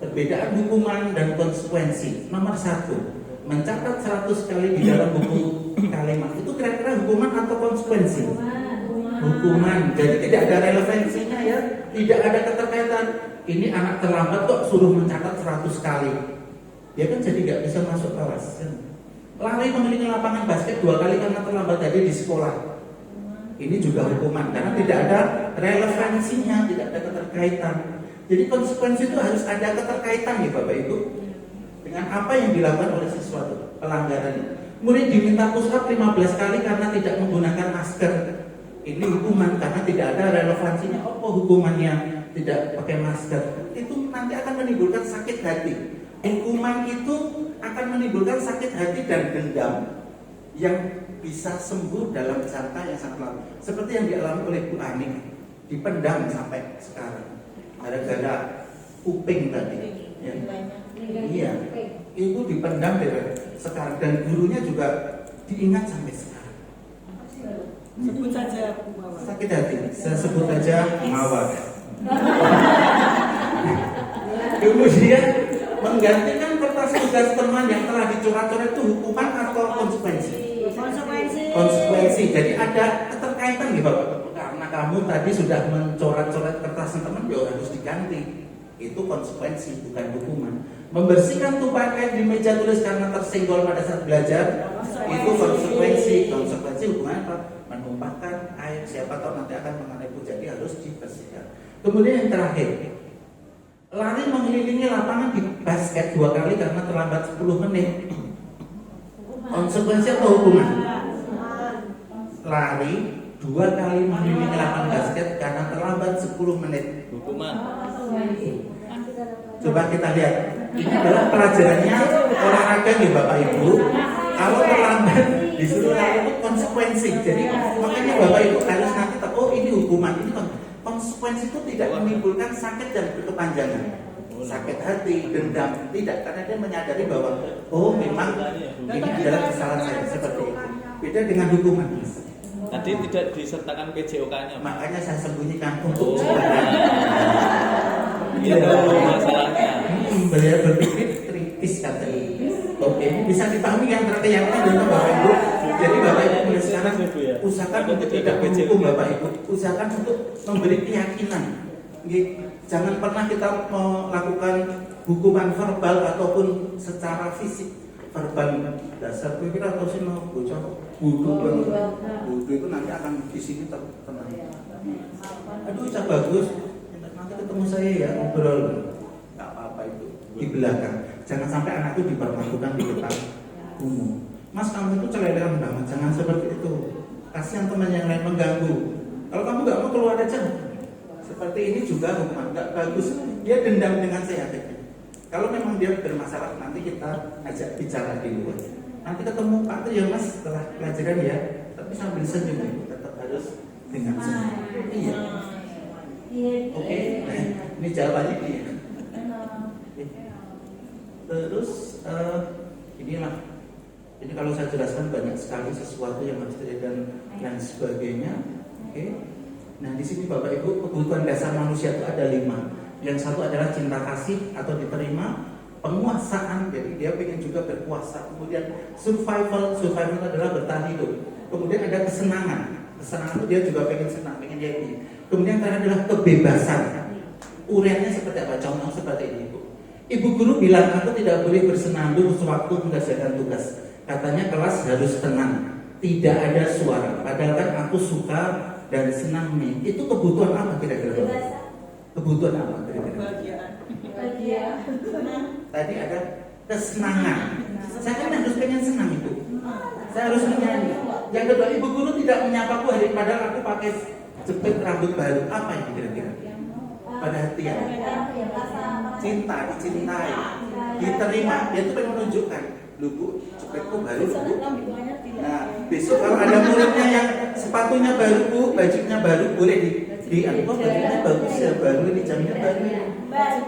perbedaan hukuman dan konsekuensi. Nomor 1, mencatat 100 kali di dalam buku kalimat itu kira-kira hukuman atau konsekuensi? Hukuman. Jadi tidak ada relevansinya ya, tidak ada keterkaitan. Ini anak terlambat kok suruh mencatat 100 kali. Dia kan jadi nggak bisa masuk kelas. Lari mengelilingi lapangan basket 2 kali karena terlambat tadi di sekolah. Ini juga hukuman karena tidak ada relevansinya, tidak ada keterkaitan. Jadi konsekuensi itu harus ada keterkaitan ya Bapak Ibu dengan apa yang dilakukan oleh siswa itu, pelanggarannya. Murid diminta push up 15 kali karena tidak menggunakan masker. Ini hukuman karena tidak ada relevansinya. Apa hukumannya tidak pakai masker? Itu nanti akan menimbulkan sakit hati. Hukuman itu akan menimbulkan sakit hati dan dendam yang bisa sembuh dalam jangka yang sangat lama. Seperti yang dialami oleh Bu Ani, dipendam sampai sekarang gara-gara kuping tadi. Ya. Iya, itu dipendam dari sekarang dan gurunya juga diingat sampai sekarang. Sebut saja Sakit hati, saya sebut saja Mawar. Kemudian menggantikan kertas tugas teman yang telah dicoret-coret itu hukuman atau konsekuensi? Konsekuensi. Jadi ada keterkaitan nih Bapak. Karena kamu tadi sudah mencoret-coret kertas teman, ya harus diganti. Itu konsekuensi, bukan hukuman. Membersihkan tumpahan air di meja tulis karena tersenggol pada saat belajar, itu konsekuensi. Konsekuensi hubungan apa? Menumpahkan air, siapa tahu nanti akan mengenai ibu, jadi harus dibersihkan. Kemudian yang terakhir, lari mengelilingi lapangan di basket 2 kali karena terlambat 10 menit. Konsekuensi atau hukuman? Lari 2 kali mengelilingi lapangan basket karena terlambat 10 menit. Hukuman. Coba kita lihat. Ini adalah pelajarannya olahraga nih Bapak Ibu. Kalau terlambat disuruh lari itu konsekuensi. Jadi makanya Bapak Ibu harus nanti tahu, oh ini hukuman, ini konsekuensi itu tidak menimbulkan sakit dan berkepanjangan. Sakit hati, dendam, tidak, karena dia menyadari bahwa oh memang ini adalah kesalahan saya seperti itu. Beda dengan hukuman. Tadi tidak disertakan PJOK-nya. Makanya saya sembunyikan untuk Iya dong masalahnya. beliau berpikir kritis katanya. Oke, ini bisa dipahami yang terkait dengan Bapak Ibu. Jadi Bapak Ibu mulai sekarang Ibu ya. usahakan Tapi untuk tidak tidak ada menghukum PJOK. Bapak Ibu, usahakan untuk memberi keyakinan. Nggih, jangan pernah kita melakukan hukuman verbal ataupun secara fisik. Verbal dasar pikir atau sih mau bocah budu itu nanti akan di sini tenang. Aduh, cak bagus. Nanti ketemu saya ya ngobrol. Nggak apa-apa itu di belakang. Jangan sampai anak itu dipermalukan di depan umum. Mas, kamu itu celeleran banget. Jangan seperti itu. Kasihan teman yang lain mengganggu. Kalau kamu nggak mau keluar aja. Seperti ini juga hukuman nggak bagus. Dia dendam dengan saya. Kalau memang dia bermasalah, nanti kita ajak bicara di luar. Nanti ketemu Pak tuh ya Mas setelah pelajaran ya. Tapi sambil senyum, tetap harus dengan senyum. Iya. Oke. Nah, ini jawabannya dia. Terus inilah. Jadi kalau saya jelaskan banyak sekali sesuatu yang harus terjadi dan sebagainya. Oke. Nah di sini Bapak Ibu kebutuhan dasar manusia itu ada 5. Yang satu adalah cinta kasih atau diterima, penguasaan, jadi dia pengen juga berkuasa. Kemudian survival adalah bertahan hidup. Kemudian ada kesenangan itu dia juga pengen senang, pengen happy. Kemudian terakhir adalah kebebasan. Uraiannya seperti apa? Contoh seperti ini Bu. Ibu guru bilang aku tidak boleh bersenandung sewaktu mengerjakan tugas. Katanya kelas harus tenang, tidak ada suara. Padahal kan aku suka dan senang nih. Itu kebutuhan apa kira-kira? Kebutuhan apa kira-kira? Bahagia. Tadi ada kesenangan. Saya kan harus pengen senang itu. Saya harus menyanyi. Yang kedua, ibu guru tidak menyapaku hari padahal aku pakai jepit rambut baru. Apa ini kira-kira? Perhatian, cinta, dicintai, diterima. Dia tuh pengen menunjukkan, lu Bu, jepitku baru Bu. Nah, besok kalau ada muridnya yang sepatunya baru Bu, bajunya baru, boleh di oh bajunya bagus ya, baru ini jamnya baru.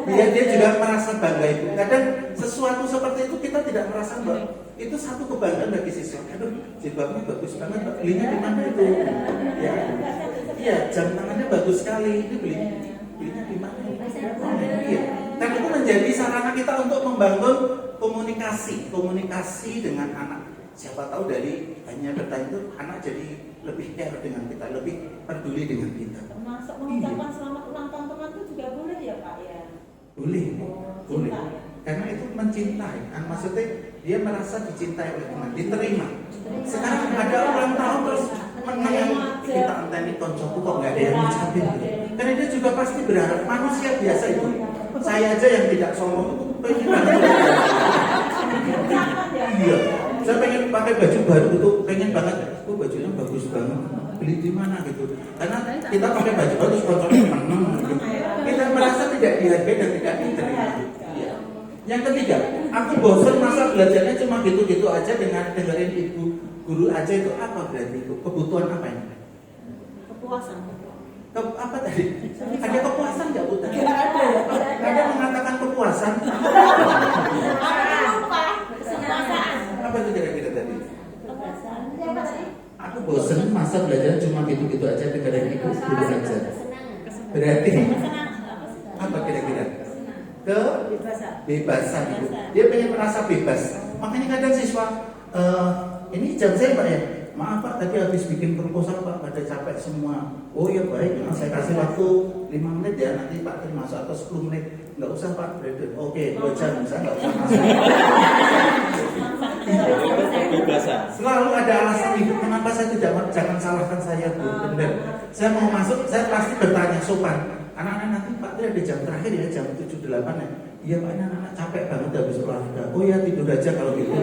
Dia juga merasa bangga itu. Kadang sesuatu seperti itu kita tidak merasa bahwa itu satu kebanggaan bagi siswa. Aduh, jilbabnya bagus banget, belinya di mana itu? Ya, iya, jam tangannya bagus sekali. Ini belinya di mana? Iya. Dan itu menjadi sarana kita untuk membangun komunikasi dengan anak. Siapa tahu dari hanya bertanya itu anak jadi lebih care dengan kita, lebih peduli dengan kita. Termasuk mengucapkan selamat ulang tahun teman itu juga boleh ya Pak ya? Boleh, boleh. Karena itu mencintai. Maksudnya dia merasa dicintai oleh teman, diterima. Sekarang ada ulang tahun terus menang, kita anteni koncoku kok nggak ada yang ngucapin. Karena dia juga pasti berharap manusia biasa itu. Saya aja yang tidak sombong itu pengen banget. Iya. Saya pengen pakai baju baru itu, pengen banget. Oh bajunya bagus banget. Beli di mana gitu? Karena kita pakai baju baru terus konconya menang. Gitu. Kita merasa tidak dihargai dan tidak diterima. Ya. Yang ketiga, aku bosan masa belajarnya cuma gitu-gitu aja dengan dengerin ibu guru aja itu apa berarti itu? Kebutuhan apa ini? Kepuasan. Apa tadi? Ada kepuasan nggak Bu? Tadi? Tidak ada. Ada mengatakan kepuasan. Apa itu kira-kira tadi? Aku bosan masa belajar cuma gitu-gitu aja dengerin ibu guru aja. Berarti apa kira-kira? Kebebasan itu. Dia pengen merasa bebas. Makanya kadang siswa, ini jam saya Pak ya. Maaf Pak, tadi habis bikin proposal Pak, pada capek semua. Oh ya baik, saya kasih waktu 5 menit ya, nanti Pak termasuk atau 10 menit. Nggak usah Pak, oke 2 jam, saya nggak usah masuk. Kebebasan. Selalu ada alasan ibu, kenapa saya tidak, jangan salahkan saya Bu, benar. Saya mau masuk, saya pasti bertanya sopan. Anak-anak nanti Pak, itu ada jam terakhir ya, jam 7-8 ya. Iya Pak, anak-anak capek banget habis olahraga. Oh ya tidur aja kalau gitu.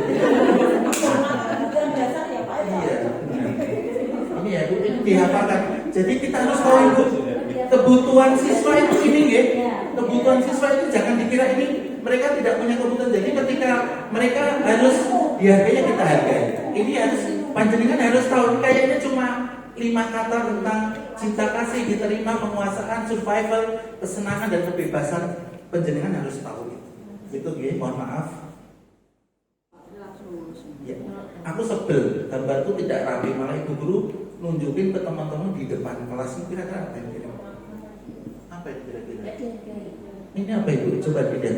Iya, ini ya Bu, ini dihafalkan. Jadi kita harus tahu Ibu, kebutuhan siswa itu ini ya. Kebutuhan siswa itu jangan dikira ini mereka tidak punya kebutuhan. Jadi ketika mereka harus dihargai, kita hargai. Ini harus panjenengan harus tahu. Kayaknya cuma 5 kata tentang cinta kasih, diterima, penguasaan, survival, kesenangan dan kebebasan. Panjenengan harus tahu itu. Itu ya, mohon maaf. Ya, aku sebel, gambarku tidak rapi, malah ibu guru nunjukin ke teman-teman di depan kelas. Ini kira-kira apa yang kira-kira? Apa yang kira-kira? Ini apa ibu? Coba dilihat.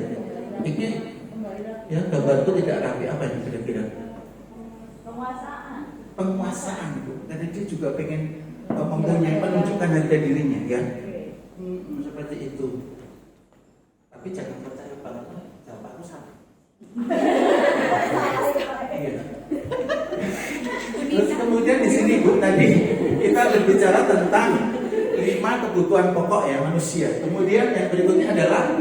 Ini ya gambarku tidak rapi, apa yang kira-kira? Penguasaan. penguasaan, Bu. Karena dia juga pengen mempunyai menunjukkan harga dirinya, ya. Seperti itu. Tapi jangan percaya banget, bapakku salah. Iya. Terus kemudian di sini, Bu, tadi kita berbicara tentang 5 kebutuhan pokok ya manusia. Kemudian yang berikutnya adalah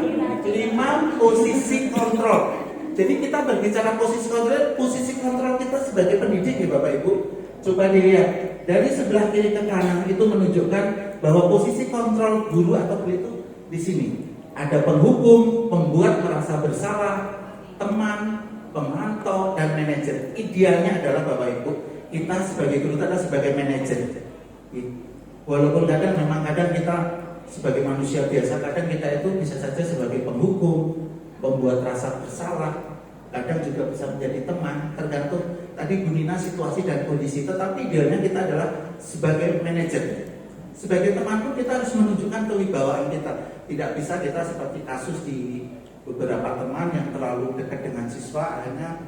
5 posisi kontrol. Jadi kita berbicara posisi kontrol kita sebagai pendidik ya Bapak Ibu. Coba dilihat dari sebelah kiri ke kanan itu menunjukkan bahwa posisi kontrol guru atau guru itu di sini. Ada penghukum, pembuat merasa bersalah, teman, pemantau, dan manajer. Idealnya adalah Bapak Ibu, kita sebagai guru adalah sebagai manajer. Walaupun kadang kita sebagai manusia biasa, kadang kita itu bisa saja sebagai penghukum, pembuat rasa bersalah, kadang juga bisa menjadi teman, tergantung tadi Bu Nina situasi dan kondisi. Tetapi idealnya kita adalah sebagai manajer. Sebagai teman pun kita harus menunjukkan kewibawaan kita. Tidak bisa kita seperti kasus di beberapa teman yang terlalu dekat dengan siswa, akhirnya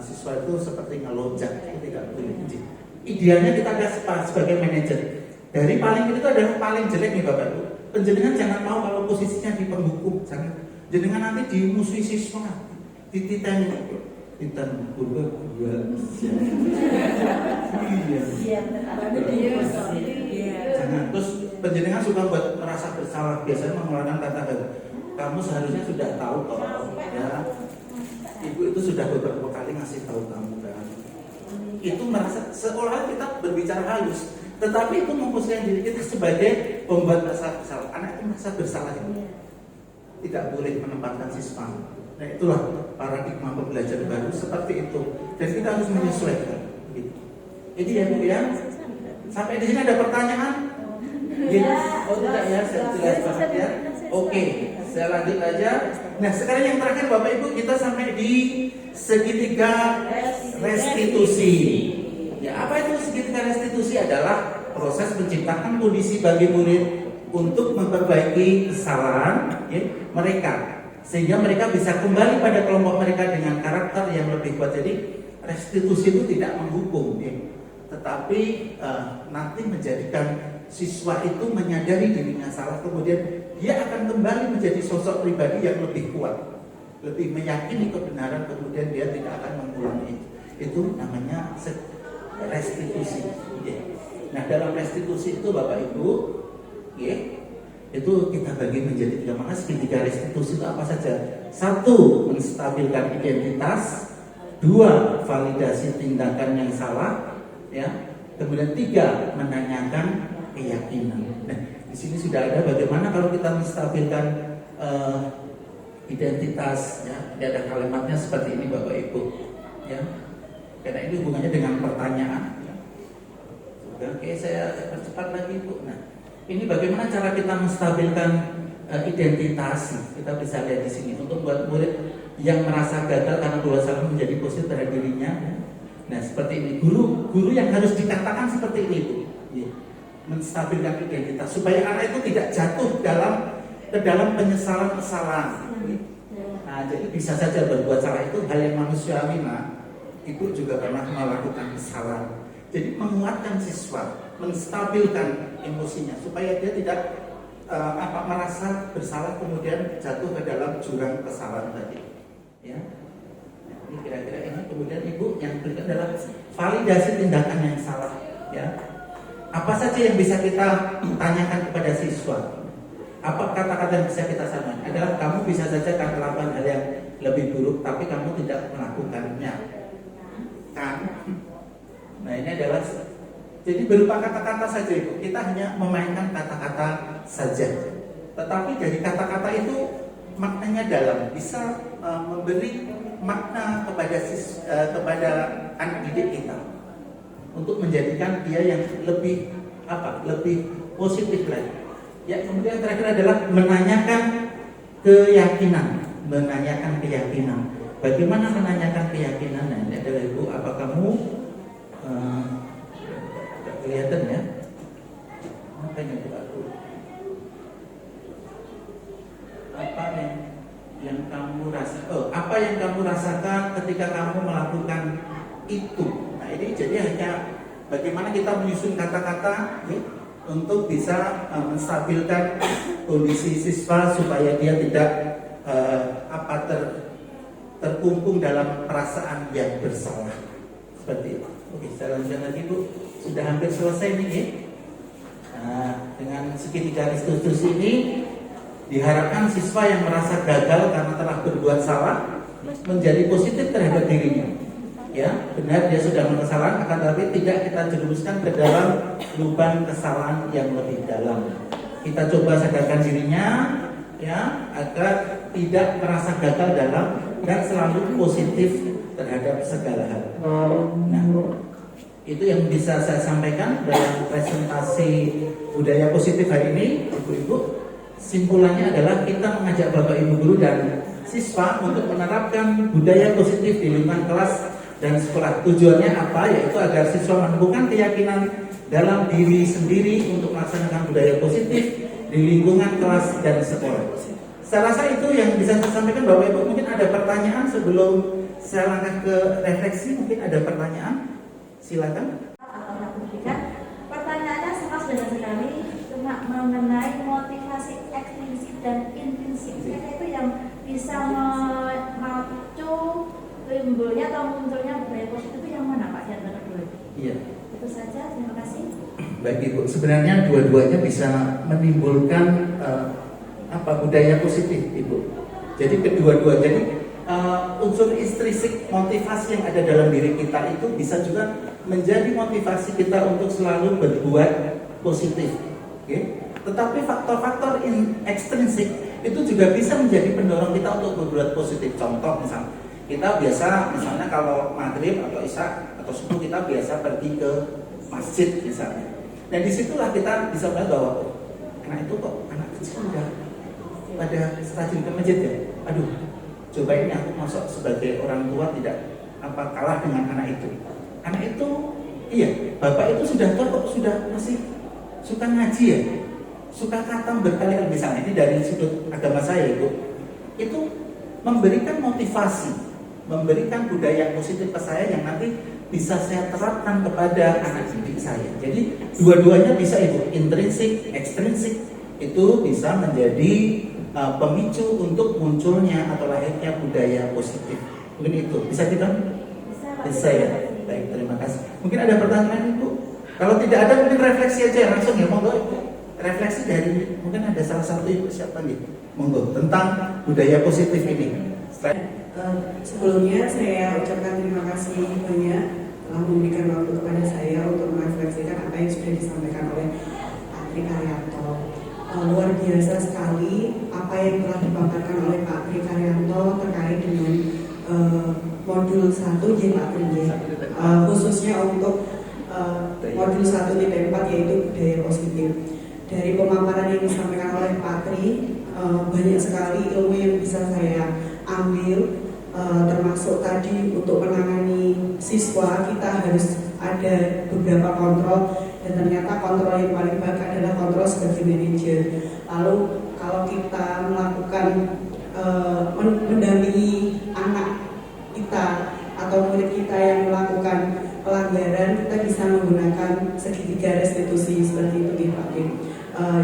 siswa itu seperti ngelonjak, itu tidak boleh. Idealnya kita ada sebagai manajer. Dari paling itu adalah paling jelek nih Bapak Ibu. Penjenengan jangan mau kalau posisinya di penghukum, jangan. Jenengan nanti dimusuhi siswa, dititeni, titan guru iya. Jangan. Terus penjenengan suka buat merasa bersalah, biasanya mengeluarkan kata-kata, kamu seharusnya sudah tahu toh, ya. Ibu itu sudah beberapa kali ngasih tahu kamu kan. Itu merasa seolah kita berbicara halus, tetapi itu memposisikan diri kita sebagai pembuat rasa bersalah. Anak itu merasa bersalah itu tidak boleh menempatkan siswa. Nah itulah paradigma pembelajaran baru seperti itu. Dan kita harus menyesuaikan. Gitu. Jadi ya Bu ya, sampai di sini ada pertanyaan? Ya. Oh tidak ya, saya jelas banget ya. Oke, saya lanjut aja. Nah sekarang yang terakhir Bapak Ibu, kita sampai di segitiga restitusi. Ya apa itu segitiga restitusi? Adalah proses menciptakan kondisi bagi murid untuk memperbaiki kesalahan ya, mereka, sehingga mereka bisa kembali pada kelompok mereka dengan karakter yang lebih kuat. Jadi restitusi itu tidak menghukum ya, tetapi nanti menjadikan siswa itu menyadari dirinya salah, kemudian dia akan kembali menjadi sosok pribadi yang lebih kuat, lebih meyakini kebenaran, kemudian dia tidak akan mengulangi. Itu namanya restitusi ya. Nah dalam restitusi itu Bapak Ibu ya, itu kita bagi menjadi 3 maka segitiga restitusi itu apa saja? 1. Menstabilkan identitas. 2. Validasi tindakan yang salah ya. Kemudian 3. Menanyakan keyakinan. Nah di sini sudah ada bagaimana kalau kita menstabilkan identitas ya. Ini ada kalimatnya seperti ini Bapak Ibu ya. Karena ini hubungannya dengan pertanyaan ya. Oke saya percepat lagi Bu. Nah ini bagaimana cara kita menstabilkan identitas. Kita bisa lihat di sini untuk buat murid yang merasa gagal karena salah menjadi positif terhadap dirinya. Nah seperti ini guru yang harus dikatakan seperti ini Bu. Ya. Menstabilkan identitas supaya anak itu tidak jatuh ke dalam penyesalan kesalahan. Nah jadi bisa saja berbuat salah itu hal yang manusiawi. Nah ibu juga pernah melakukan kesalahan. Jadi menguatkan siswa, menstabilkan emosinya supaya dia tidak merasa bersalah kemudian jatuh ke dalam jurang kesalahan tadi. Ya, ini kira-kira ini. Kemudian ibu yang berikutnya adalah validasi tindakan yang salah. Ya, apa saja yang bisa kita tanyakan kepada siswa? Apa kata-kata yang bisa kita sampaikan? Adalah kamu bisa saja akan melakukan hal yang lebih buruk, tapi kamu tidak melakukannya. Kan? Nah ini adalah jadi berupa kata-kata saja Ibu. Kita hanya memainkan kata-kata saja. Tetapi dari kata-kata itu maknanya dalam, bisa memberi makna kepada anak didik kita untuk menjadikan dia yang lebih positif lagi. Ya kemudian terakhir adalah menanyakan keyakinan. Bagaimana menanyakan keyakinan? Nah ini adalah Ibu, apa kamu kelihatan ya? Makanya Bu aku. Apa yang kamu rasakan ketika kamu melakukan itu? Nah ini. Jadi hanya bagaimana kita menyusun kata-kata untuk bisa menstabilkan kondisi siswa supaya dia tidak terkungkung dalam perasaan yang bersalah seperti itu. Oke, saya lanjutkan lagi Bu. Sudah hampir selesai nih ya. Nah, dengan segitiga Ristus ini diharapkan siswa yang merasa gagal karena telah berbuat salah menjadi positif terhadap dirinya. Ya, benar dia sudah melakukan kesalahan, akan tetapi tidak kita jerumuskan ke dalam lubang kesalahan yang lebih dalam. Kita coba sadarkan dirinya, ya, agar tidak merasa gagal dalam dan selalu positif terhadap segala hal. Nah, itu yang bisa saya sampaikan dalam presentasi budaya positif hari ini, Ibu-ibu. Simpulannya adalah kita mengajak Bapak Ibu guru dan siswa untuk menerapkan budaya positif di lingkungan kelas dan sekolah. Tujuannya apa? Yaitu agar siswa menemukan keyakinan dalam diri sendiri untuk melaksanakan budaya positif di lingkungan kelas dan sekolah. Saya rasa itu yang bisa saya sampaikan. Bapak Ibu, mungkin ada pertanyaan sebelum saya langkah ke refleksi. Mungkin ada pertanyaan, silakan. Pertanyaannya sangat sederhana sekali, cuma mengenai motivasi ekstrinsik dan intrinsik. Itu yang bisa memacu timbulnya atau munculnya budaya positif itu yang mana Pak di antara kedua? Iya. Itu saja, terima kasih. Baik Ibu, sebenarnya dua-duanya bisa menimbulkan budaya positif Ibu. Jadi kedua-dua, unsur intrinsik motivasi yang ada dalam diri kita itu bisa juga menjadi motivasi kita untuk selalu berbuat positif. Okay? Tetapi faktor-faktor ekstrinsik itu juga bisa menjadi pendorong kita untuk berbuat positif. Contoh misalnya, kita biasa misalnya kalau maghrib atau isya atau subuh kita biasa pergi ke masjid misalnya. Dan disitulah kita bisa melihat bahwa anak itu kok anak kecil udah pada rajin ke masjid ya. Aduh, coba ini aku masuk sebagai orang tua tidak kalah dengan anak itu. Anak itu, iya, bapak itu sudah tua kok sudah masih suka ngaji ya, suka khatam berkali-kali misalnya. Ini dari sudut agama saya Ibu. Itu memberikan motivasi, memberikan budaya positif ke saya yang nanti bisa saya terapkan kepada anak didik saya. Jadi dua-duanya bisa Ibu, intrinsik, ekstrinsik itu bisa menjadi pemicu untuk munculnya atau lahirnya budaya positif. Mungkin itu bisa kita? Bisa ya. Baik, terima kasih. Mungkin ada pertanyaan Ibu? Kalau tidak ada mungkin refleksi aja langsung ya, monggo Ibu. Refleksi dari mungkin ada salah satu Ibu siapa nih? Monggo tentang budaya positif ini. Sebelumnya saya ucapkan terima kasih banyak telah memberikan waktu kepada saya untuk merefleksikan apa yang sudah disampaikan oleh Pak Tri Karyanto. Luar biasa sekali apa yang telah dipaparkan oleh Pak Tri Karyanto terkait dengan modul 1 Pak Tri, khususnya untuk modul 1.4 yaitu budaya positif. Dari pemaparan yang disampaikan oleh Pak Tri, banyak sekali ilmu yang bisa saya ambil, termasuk tadi untuk menangani siswa kita harus ada beberapa kontrol, dan ternyata kontrol yang paling baik adalah kontrol sebagai manajer. Lalu kalau kita melakukan mendampingi anak kita atau murid kita yang melakukan pelanggaran, kita bisa menggunakan segitiga restitusi seperti itu di Pak Kim,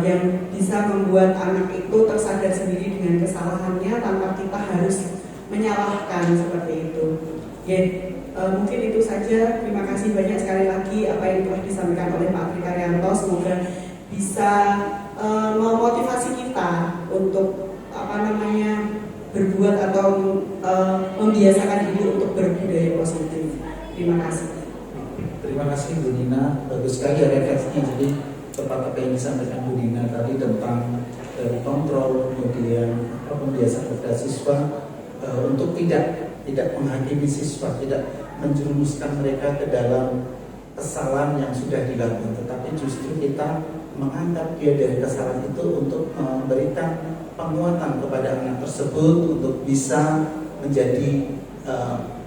yang bisa membuat anak itu tersadar sendiri dengan kesalahannya tanpa kita harus menyalahkan seperti itu. Ya, mungkin itu saja. Terima kasih banyak sekali lagi apa yang telah disampaikan oleh Pak Tri Karyanto. Semoga bisa memotivasi kita untuk berbuat atau membiasakan diri untuk berbudaya positif. Terima kasih. Terima kasih Bu Nina, bagus sekali ya refleksinya. Jadi tepat apa yang disampaikan Bu Nina tadi tentang kontrol, kemudian pembiasaan kepada siswa untuk tidak menghakimi siswa, tidak menjerumuskan mereka ke dalam kesalahan yang sudah dilakukan, tetapi justru kita mengangkat dia dari kesalahan itu untuk memberikan penguatan kepada anak tersebut untuk bisa menjadi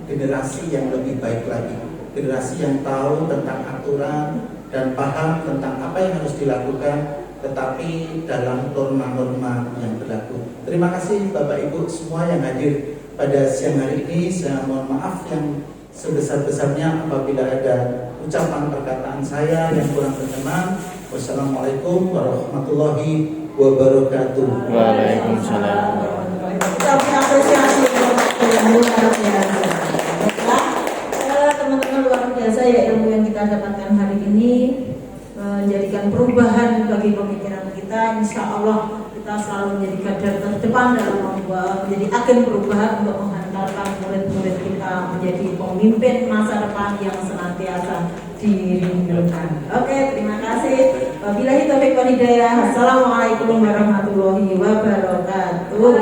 generasi yang lebih baik lagi, generasi yang tahu tentang aturan dan paham tentang apa yang harus dilakukan, tetapi dalam norma-norma yang berlaku. Terima kasih Bapak Ibu semua yang hadir pada siang hari ini. Saya mohon maaf yang sebesar-besarnya apabila ada ucapan perkataan saya yang kurang berkenan. Wassalamualaikum warahmatullahi wabarakatuh. Waalaikumsalam. Kita apresiasi yang luar biasa. Teman-teman luar biasa ya, ilmu yang kita dapatkan hari ini menjadikan perubahan bagi pemikiran kita. Insya Allah kita selalu menjadi garda terdepan dalam menjadi agen perubahan untuk menghantarkan murid-murid kita menjadi pemimpin masa depan yang senantiasa dirindukan. Oke, terima kasih. Wabillahi taufiq wal hidayah. Assalamualaikum warahmatullahi wabarakatuh.